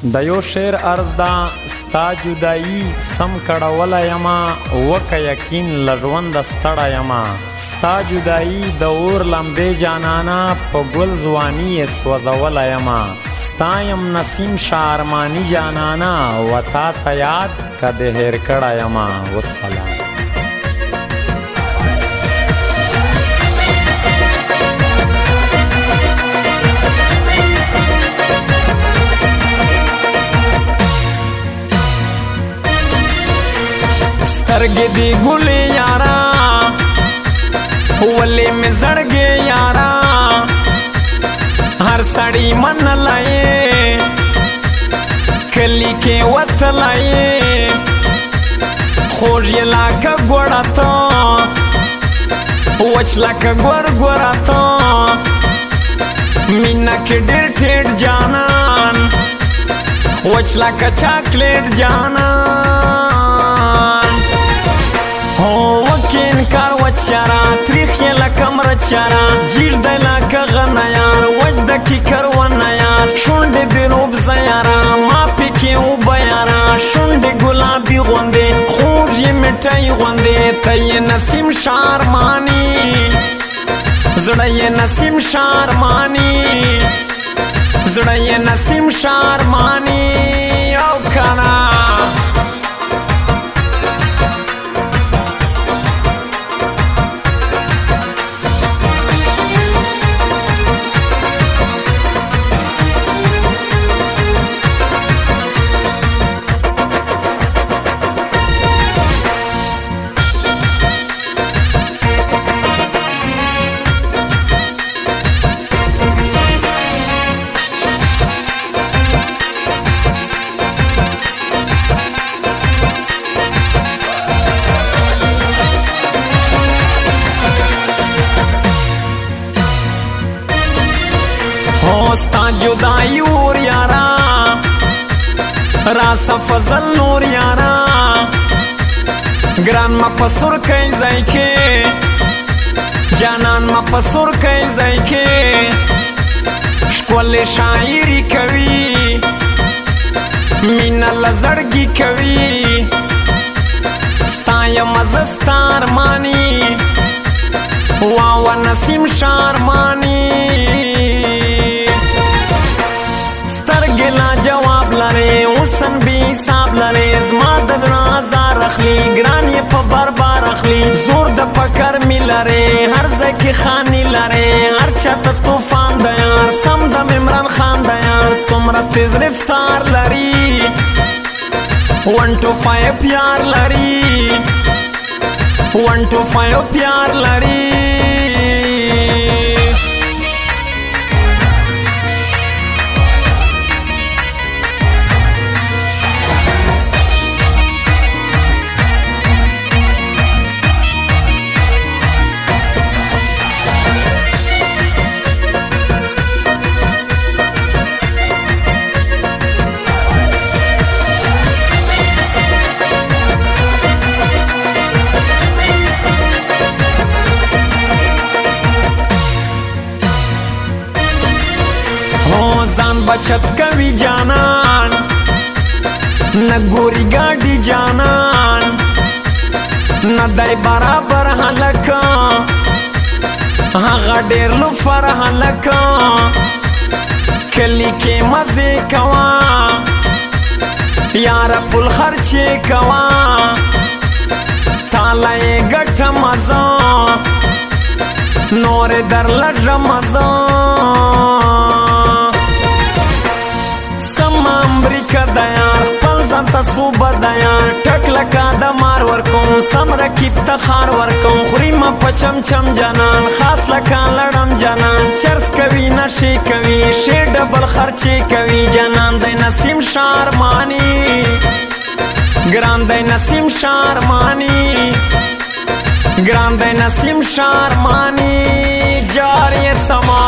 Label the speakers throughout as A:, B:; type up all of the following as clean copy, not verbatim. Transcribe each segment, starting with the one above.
A: د یو شعر عرض دا ستا جدایي سم کړولی یما وکه یقین له ژونده ستړی یما ستا جدایي د اور لمبې جانانا په ګل ځواني یې سوځولی یما ستا یم نسیم شارماني جانانا و تا ته یاد که د هېر کړی یما والسلام. سترګې دې ګلې یارا ولې مې زړګې یارا هر سړی منلی کلی کې وتلی خوږ یې لکه ګوړه ته وچ لکه ګورګوره ته مینه کې ډېر ټیټ جانان وچ لکه چاکلیټ جانان وکې انکار وچیارا تریخ یې لکه مرچیارا جیږ دی لکه غنیار وچ د کیکر ونیار شونډې دې روبزه یارا ما پکې اوبه یارا شونډې ګلابي غوندې خوږ یې مټۍ غوندې ته یې نسیم شارماني زړه یې نسیم شارماني زړه یې نسیم شارماني او کنه ستا جدائی اور یارا راسا فضل نور یارا گران ما پسور کئی زائی کے جانان ما پسور کئی زائی کے شکول شاعری کوي مینا لزړګي کوي ستا یم زستا ارمانی واوا نسیم شارمانی لا جواب لري اوسن بي حساب لري زما د زړه ازار اخلي ګران یې په بربار اخلي زور د پکر می لري هر ځای کې خاني لري هر چاته طوفان د یار سم د عمران خان د یار څومره تیز رفتار لري 1 to 5 پیار لري 1 to 5 پیار لري ځان بچت کوي جانان نه ګوري ګاډي جانان نه دی برابر هلک هغه ډېر لوفر هلک کلي کې مزې کوه یاره پل خرچې کوه تاله یې ګټه مزه نورې درله ډرمزه امریکا دیار خپل ځان ته صوبه دیار ټک لکه د مار ورکوم سم رکیب ته خار ورکوم خوري ما په چمچم جانان خاص لکه لړم جانان چرس کوي نشې کوي شی ډبل خرچې کوي جانان دی نسیم شارمانی ګران دی نسیم شارمانی ګران دی نسیم شارمانی جاری سما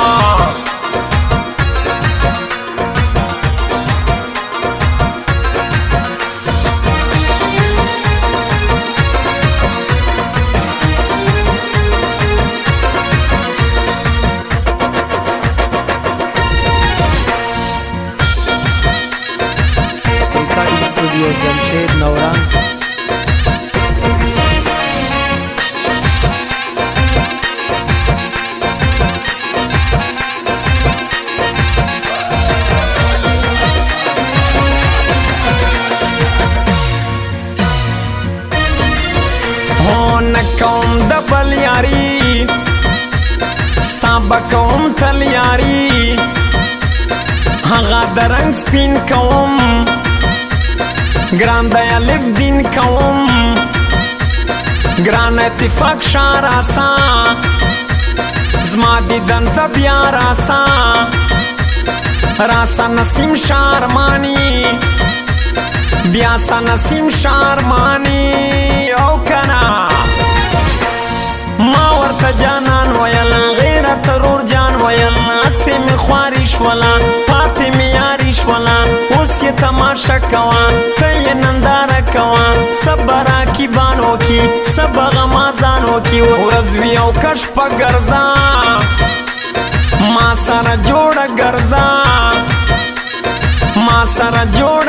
B: स्टूडियो जमशेद नौरान।
A: نکوم د بل یاری ستا بکوم تل یاری هغه د رنگ سپین کوم ګران د الف دین کوم ګران اتفاق شاراسا زما دیدن ته بیا راسا راسا نسیم شارمانی بیا سا نسیم شارمانی او کنا ما ورته جانان ویل غیر ترور جان ویل اسی می خواری شولا پاتی می یاری شولا اوس یې تماشا کوا ته یې ننداره کوا صبره کی بانو کی سبا غمازانو کی ورځ وی او کش په ګرځا ما سره جوړه ګرځا ما سره جوړ